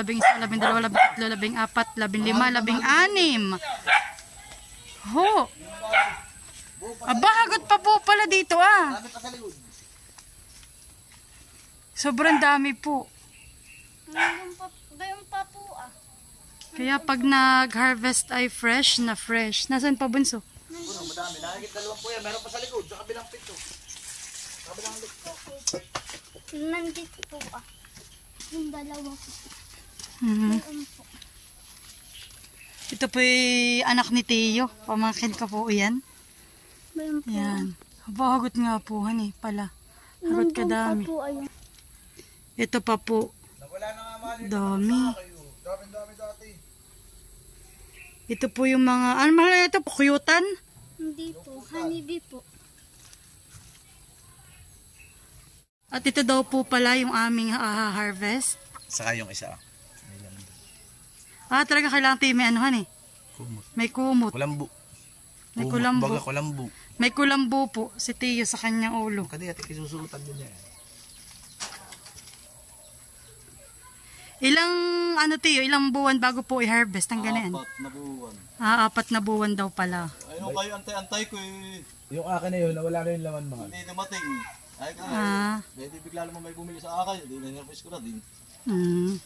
11, 12, 13, 14, 15, 16. Ho! Aba, hagot pa po pala dito ah. Marami pa sa likod. Sobrang dami po. Gayon pa po ah. Kaya pag nag-harvest ay fresh na fresh. Nasaan pa bunso? Puro, madami. Nakikita dalawang po yan. Meron pa sa likod. Sa kabilang pito. Sa kabilang likod. Nandito po ah. Yung dalawa po. Mhm. Gayon po. Ito po yung anak ni Teo. Pamangkin ko po yan. Gayon po. Yan. Aba, hagot nga po, hani pala. Hagot ka Nandun pa dami. po ayun. Ito pa po. Nawala na nga mali. Dami. Dami dati. Ito po yung mga, ano mahal ito? Kuyutan? Hindi po. Honeybee po. At ito daw po pala yung aming harvest. Saka yung isa. Ah, talaga kailangan tayo may anuhan eh. Kumot. May kumot. Kulambu. May kulambu. Baga kulambu. May kulambu po si Teo sa kanyang ulo. Kadi ati isusutan din yan. Ilang, ano Teo, ilang buwan bago po i-harvest ang ganyan? 4 na buwan. Ah, 4 na buwan daw pala. Ayun kayo, antay-antay ko eh. Yung akin na yun, nawala na yung laman mga. Hindi dumating. Ay ka Ah. Pwede bigla naman may bumili sa akin. Hindi na-nervous ko na din. Mm.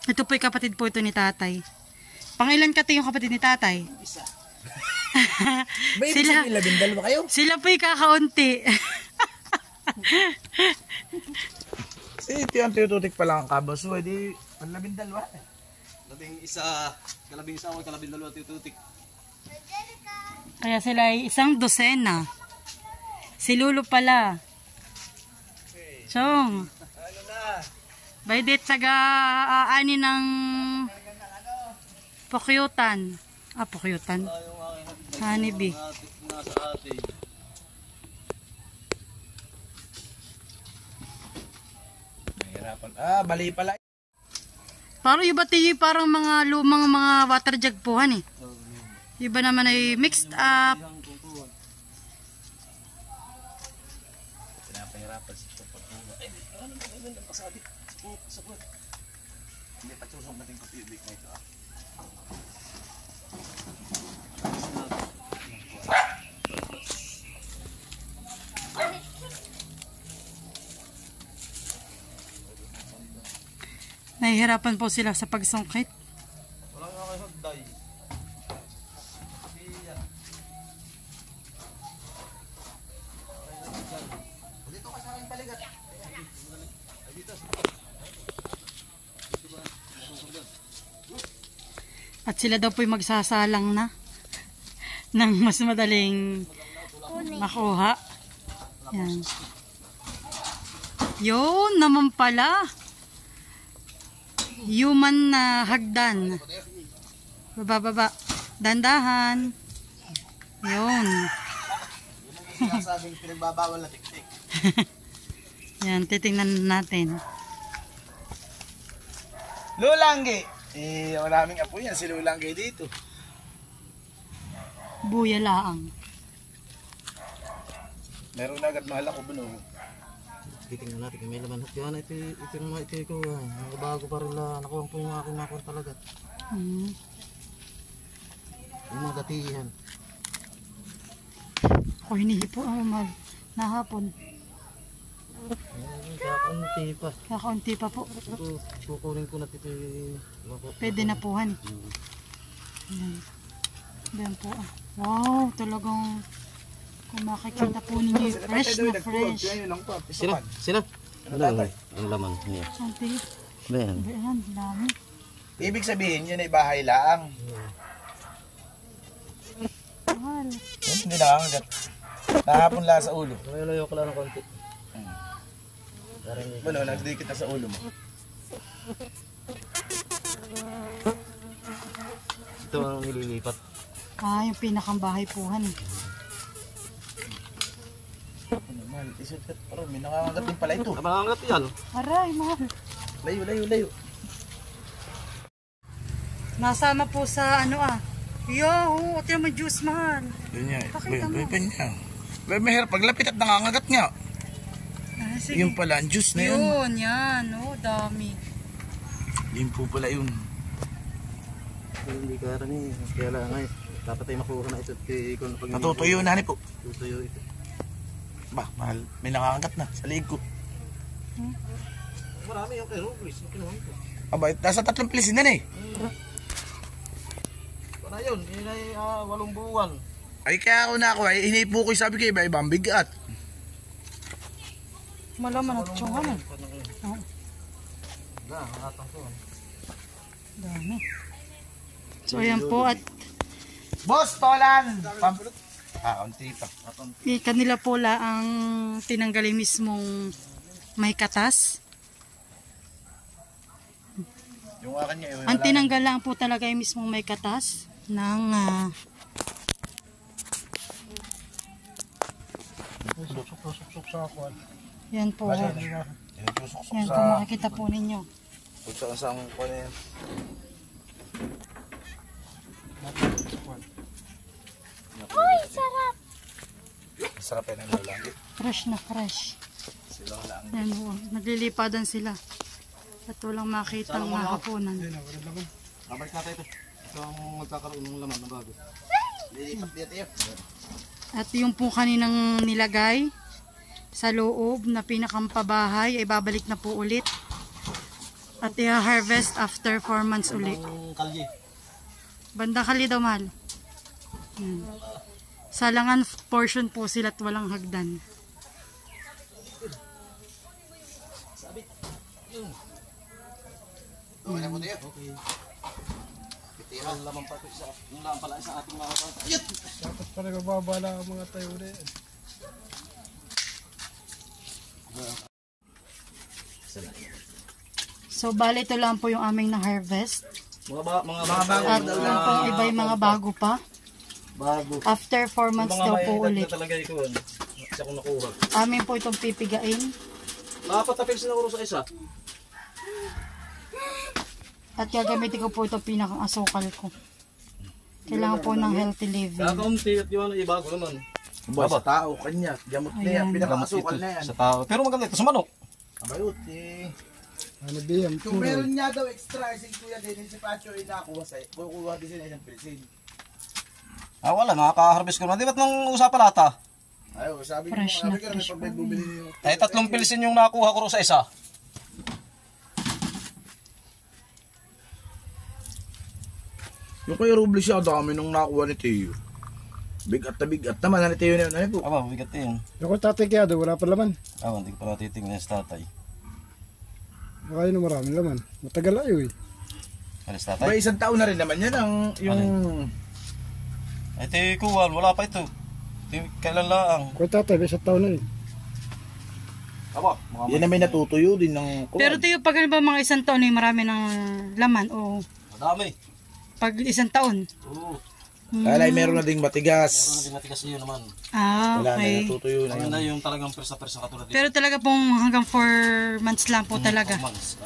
Ito po yung kapatid po ito ni tatay. Pangilan ka yung kapatid ni tatay? Isa. May ibig Sila- sabihin, 12 kayo? Sila po yung kakaunti. Ito yung tututik pa lang ang kabaso. Di, 12. Labing isa ako, kalabing dalawa tututik. Kaya sila ay isang dosena. Si Lulu pala. Chong. Ano na? By date taga ani ng Pukyutan. Ah, Pukyutan. Yung aking Honeybee. nasa atin. Nahirapan. Ah, bali pala. Parang iba tayo parang mga lumang mga water jug po han eh. Iba naman ay mixed up. Pinapahirapan si Papa. Ay, ano ang kasabi? Sa puwet. Hindi pa susong natin kapibig na ito ah. Nahihirapan po sila sa pagsungkit. Wala nga kayo hagday. At sila daw po'y magsasalang na ng mas madaling makuha. Yan. Yun naman pala. Human na hagdan. Baba. Dandahan. Yun. Sinasabing pinagbabawal na tik-tik. Yan, titingnan natin. Lulangge! Maraming apo yan, si Lulangge dito. Buya laang. Meron na agad mahal ako buno. Titingnan natin kung may laman. Yan, ito naman ito ko. Mga bago pa rin lang. Nakuha po yung aking nakuha talaga. Yung mga datihan. Ako hinihipo ang mag nahapon. Kakaunti pa. Kakaunti pa po. Ito, kukunin ko na ito. Pwede na puhan. Yan. Yan po. Wow, talagang kung makikita po ninyo yung fresh na fresh. Sino? Ano ang laman niya? Santi. Ayan. Ayan, dami. Ibig sabihin yun ay bahay laang. Mahal. Yan, hindi nakangagat. Nahapon lang sa ulo. Layo ko lang ng konti. Bueno, nagdikit na sa ulo mo. Ito ang nililipat. Yung pinakang bahay puhan. Ano, mahal, isot ka. Pero may nakangagat din pala ito. Namangat yan. Aray, mahal. Layo. Nasama po sa Yo, ito yung juice, mahal. Yun niya. Pakita mo. Mahirap paglapit at nakangagat nga. Sige. Yung pala, ang juice na yun. Yun, yan. Dami. Yun po pala yun. Hindi ka rin eh. Kaya lang ay. Dapat ay makuha na ito. Natutuyo na po. Tutuyo ito. Bah, mahal. May nakangagat na sa liig ko. Marami yung kay Rubris. Aba, nasa 3 pilisin na eh. Para yun. Yun ay 8 buwan. Ay kaya ako na ako ay hinipo ko sabi ko iba-ibang bigat. Malaman at tiyongan eh. Nakatang to. Dami. So ayan po at Boss, tolan! Unti pa. kanila po ang tinanggali mismong may katas. Yung akin niya, Ang tinanggal lang po talaga yung mismong may katas ng susok sa ako. yan po. Yan, susok Yan po makikita po ninyo. sa ang kuha na yan. Uy, sarap! Sarap yan ang lalaki. Fresh na fresh. Silang lang. Yan po. Naglilipadan sila. At walang makitang mahapunan. Babalik natin ito. Ito ang magkakaroon ng laman na bago. Lilipat dito yun. At yung po kaninang nilagay sa loob na pinakampabahay ay babalik na po ulit. At i-harvest after 4 months ulit. Ang kalye. Bandang kali daw, mahal. Salangan portion po sila at walang hagdan. Okay na po tayo. Okay. Ang laman pa ito sa yung laman pala sa ating mga ayun! Tapos pa nagbabala ang mga tayo na yan. So, bali ito lang po yung aming na-harvest. Mga bago. At yung pang iba yung mga bago pa. bago. After 4 months daw po ulit. Talaga ito. Kasi akong nakuha. Amin po itong pipigain. Nakapatapil sinaguro sa isa. At gagamitin ko po ito pinakang asukal ko. Kailangan po ng healthy living. Kakaunti at yung ibago naman. Sa tao, kanya. Gamot na yan. Ayan. Pinakakasukal na yan. Sa tao. Pero maganda ito sa manok. Abayot eh. Ano biyam? Kung meron niya daw extra, si Kuya din, si Pacho ay nakuha sa'yo. Kukuha din sila isang pilisin. Wala. Nakaka-harvest ko na. Di ba't nang usapan ata? Ayaw, sabi mo, Fresh na sabi ka fresh pag may bumili niyo. Ay, 3 pilisin yung nakuha ko ro sa isa. Yung kay Ruble siya, dami nung nakuha ni Teo. Bigat naman na ni Teo na yun. Aba, bigat yun. Yung kung tatay kaya daw, wala pa laman. Hindi ko pa natitingnan sa tatay. Baka yun ang maraming laman. Matagal ayo eh. Alis Ba, tatay. isang taon na rin naman yan ang yung... Ito kuwan, wala pa ito. Kailan laang. Kung tatay, may isang taon na eh. Aba, Yan na may natutuyo din ng... Pero tiyo, pag ano ba mga isang taon ay marami ng laman o madami. pag isang taon? Oo. Kala meron na ding Meron matigas. na din matigas yun naman. Ah, Wala na, okay. natutuyo na Ano yun. na yung talagang persa-persa katulad dito. Pero talaga pong hanggang 4 months lang po talaga. Months.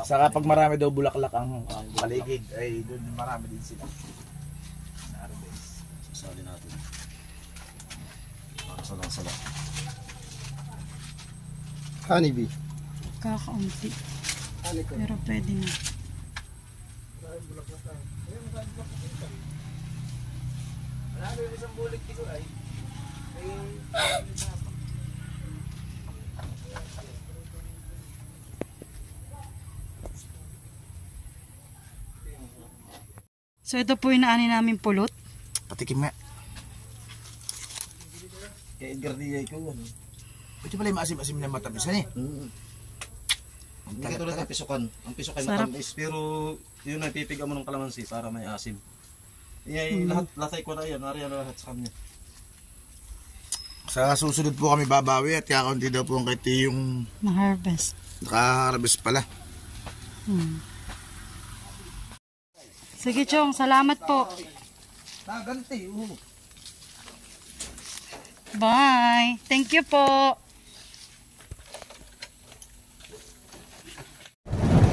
Saka pag marami daw bulaklak ang paligid, ay doon marami din sila. Harvest. Sasali natin. Para sala-sala. Honeybee. Kakaunti. Pero pwede na. Marami yung isang bulik dito ay... So ito po yung naani namin pulot. Patikim nga. Kaya Edgar Diay ko. Ito pala yung maasim-asim na matabisan eh. Hindi katulad ng pisukan. Ang pisukan Sarap. matamis. Pero yun ay pipiga mo ng kalamansi para may asim. Iyay, lahat ko na yan. Nariyan na lahat sa kanya. Sa susunod po kami babawi at kakaunti daw po ang kay yung Na-harvest. nakaharvest pala. Sige Chong, salamat po. Naganti, Bye. Thank you po.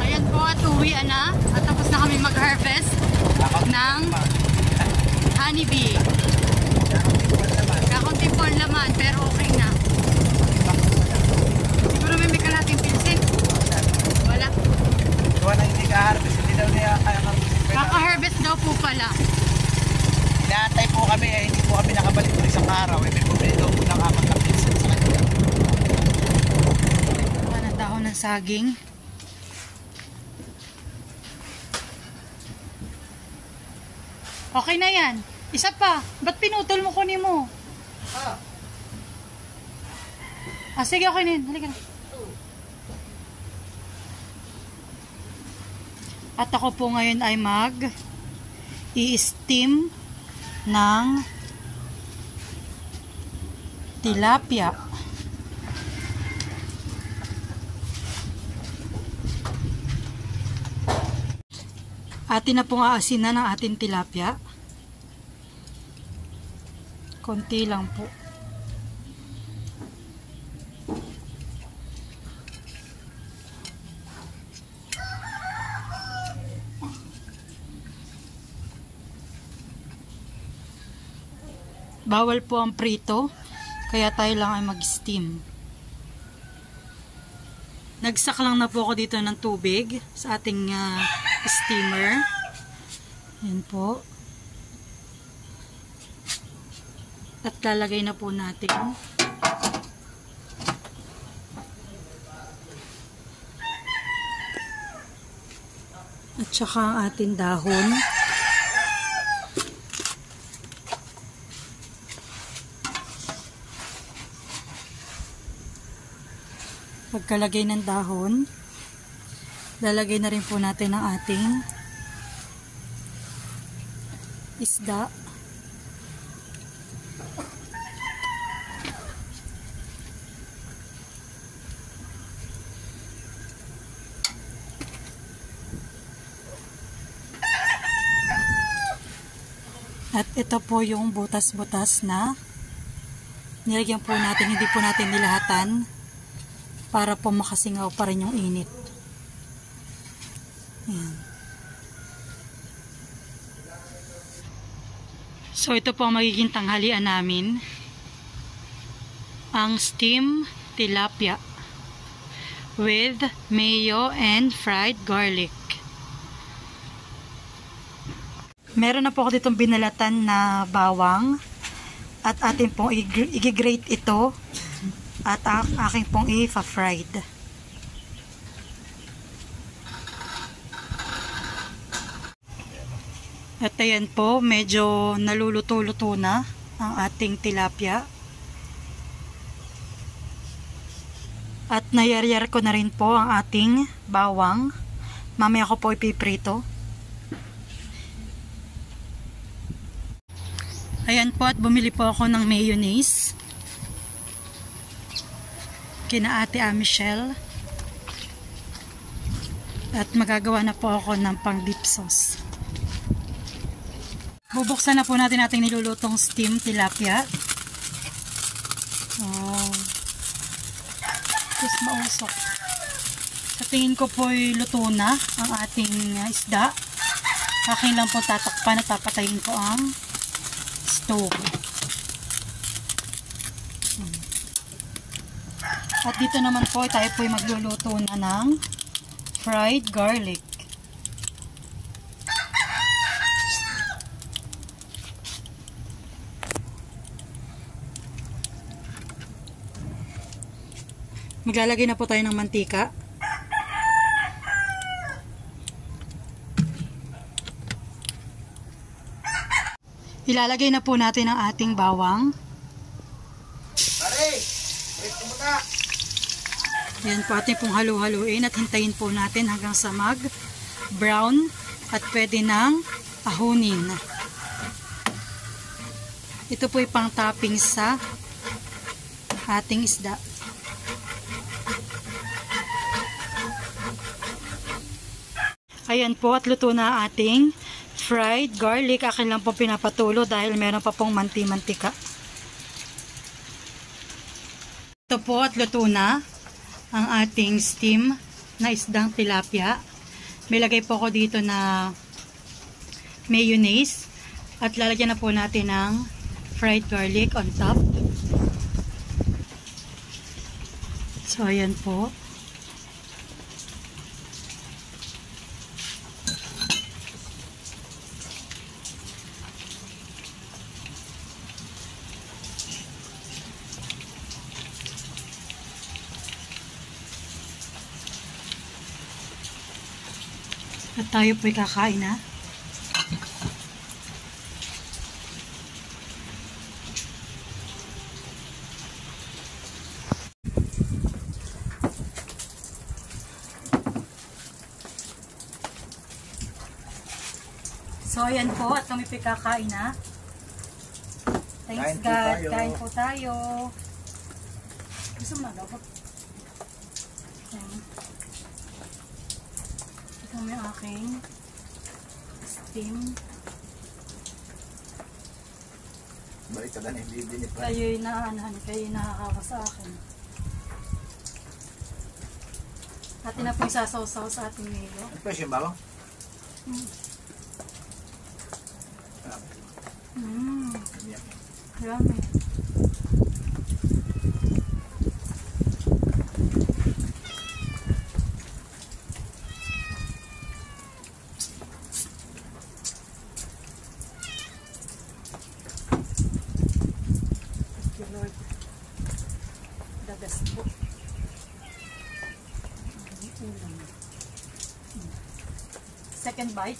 Ayan po at uwian na. At tapos na kami mag-harvest ng honeybee. Kakunti po ang laman pero okay na. Siguro may kalating pilsin. Wala. Kuha na hindi ka-harvest, hindi daw niya kaya Kaka-harvest daw po pala. Inaantay po kami eh, hindi po kami nakabalik ng isang araw. Eh, may bumili daw po ng apat na pinsan sa kanya. Kuha ng dahon ng saging. Okay na yan. Isa pa. Ba't pinutol mo kunin mo? Sige, okay na yan. Halika na. At ako po ngayon ay i-steam ng tilapia. Atin na pong aasinan ng ating tilapia. Konti lang po. Bawal po ang prito, kaya tayo lang ay mag-steam. Nagsak lang na po ako dito ng tubig sa ating steamer. Yan po. At lalagay na po natin. At saka ang ating dahon. Pagkalagay ng dahon, lalagay na rin po natin ang ating isda. At ito po yung butas-butas na nilagyan po natin, hindi po natin nilahatan para po makasingaw pa rin yung init. Ayan. So ito po ang magiging tanghalian namin. Ang steam tilapia with mayo and fried garlic. Meron na po ako ditong binalatan na bawang at atin pong i-grate ito at aking pong i-fried. At ayan po, medyo naluluto-luto na ang ating tilapia. At nayaryar ko na rin po ang ating bawang. Mamaya ko po ipiprito. Ayan po, at bumili po ako ng mayonnaise. Kina Ate Michelle. At magagawa na po ako ng pang dip sauce. Bubuksan na po natin ating nilulutong steam tilapia. Oh. Tapos mausok. Sa tingin ko po ay luto na ang ating isda. Akin lang po tatakpan at papatayin ko ang stove. At dito naman po tayo po ay magluluto na ng fried garlic. Maglalagay na po tayo ng mantika. Ilalagay na po natin ang ating bawang. Yan po, ating pong halu-haluin at hintayin po natin hanggang sa mag-brown at pwede nang ahunin. Ito po ay pang topping sa ating isda. Ayan po, at luto na ang ating fried garlic. Akin lang po pinapatulo dahil meron pa pong manti-mantika. Ito po, at luto na ang ating steam na isdang tilapia. May lagay po ako dito na mayonnaise at lalagyan na po natin ng fried garlic on top. So ayan po. At tayo po'y kakain na. So ayan po, at kami po'y kakain na. Thanks God, kain po tayo. Gusto mo na daw? Ito may aking steam. Balik ka na hindi dinip pa. Kayo'y naanahan, kayo'y nakakawa sa akin. Atin na po isasaw-saw sa ating mayo. Ano pa yung bawang? Yummy. Lord, the best po. Second bite.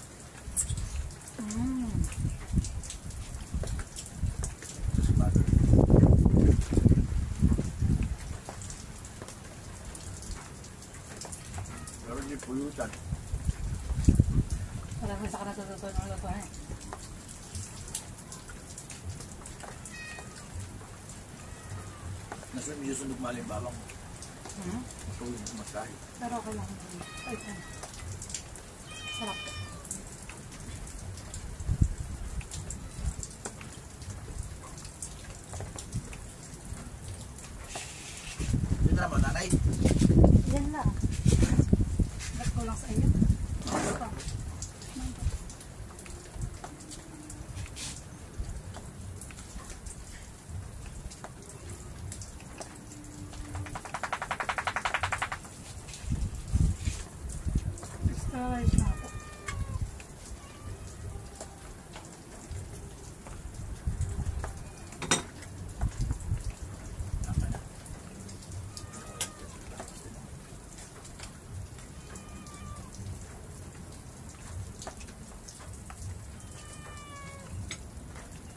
Pero hindi pulutan. Wala ko sa kanatututo ng luto eh. Nasa medyo sunog mali yung bawang. Ito yung matay. Pero okay lang. Ay, sarap. Dito naman, nanay. Yan lang. Ba't ko lang sa iyo? Ito. Ay, naku.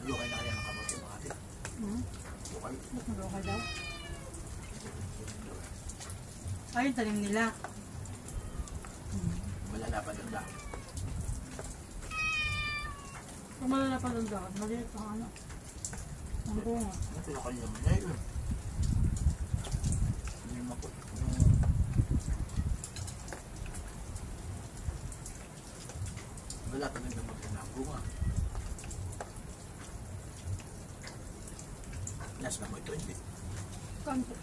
Lukay na kaya nakabot yung mga atin. Lukay. Ba't nalokal daw? Ayun, talim nila. Malala pa doon Kung malala pa doon daw, maliit ang ano. Ang bunga. Ang pinakanyang niya yun. Hindi mapot. Wala ka nang gamot na bunga. Nasa mo ito, hindi. Konti.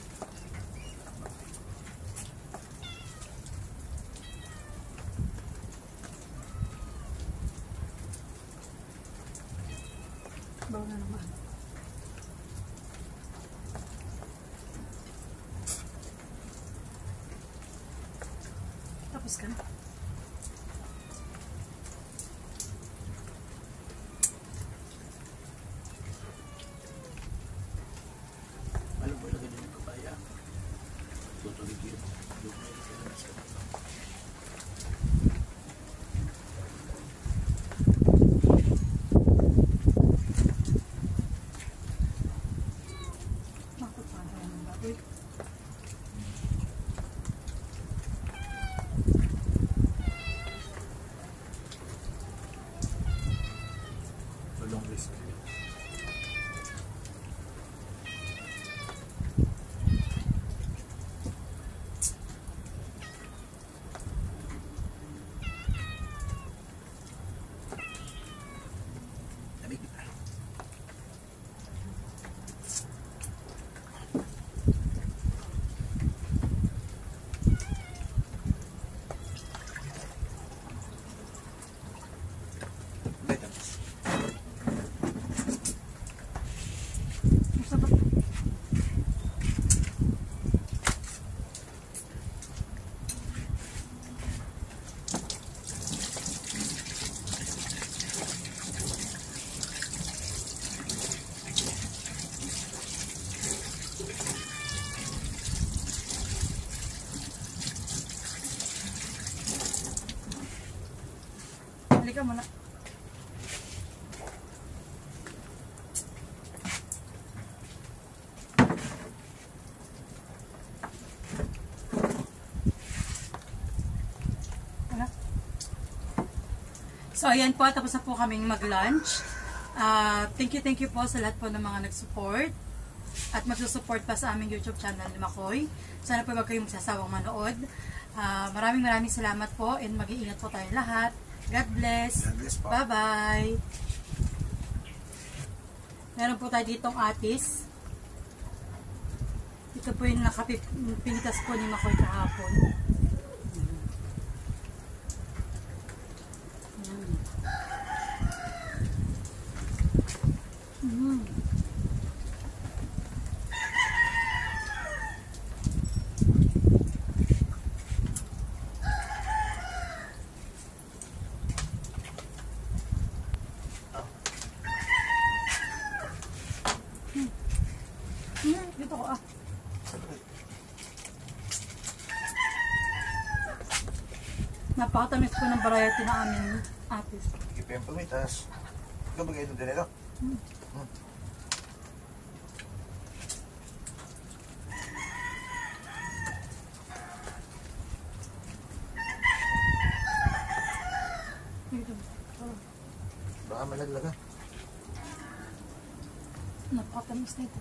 Bawa na naman. Tapos ka na. Alam mo, lagay din yung papaya. Tutulig yun. Makapagpapala ng baboy. Walang risk. Tabi kita. Baik, tapos. Masarap. Halika muna. Wala. So, ayan po. Tapos na po kaming mag-lunch. Thank you po sa lahat po ng mga nag-support at magsusupport pa sa aming YouTube channel ni Makoy. Sana po wag kayong magsasawang manood. Maraming salamat po and mag-iingat po tayo lahat. God bless. God bless po. Bye-bye. Meron po tayo ditong atis. Ito po yung pinitas po ni Makoy kahapon. Dito ko Napakatamis po ng variety na aming atis. Ipin pa may tas. Ikaw ba kayo din ito? Dito. Baka malaglaga. Napakatamis nito.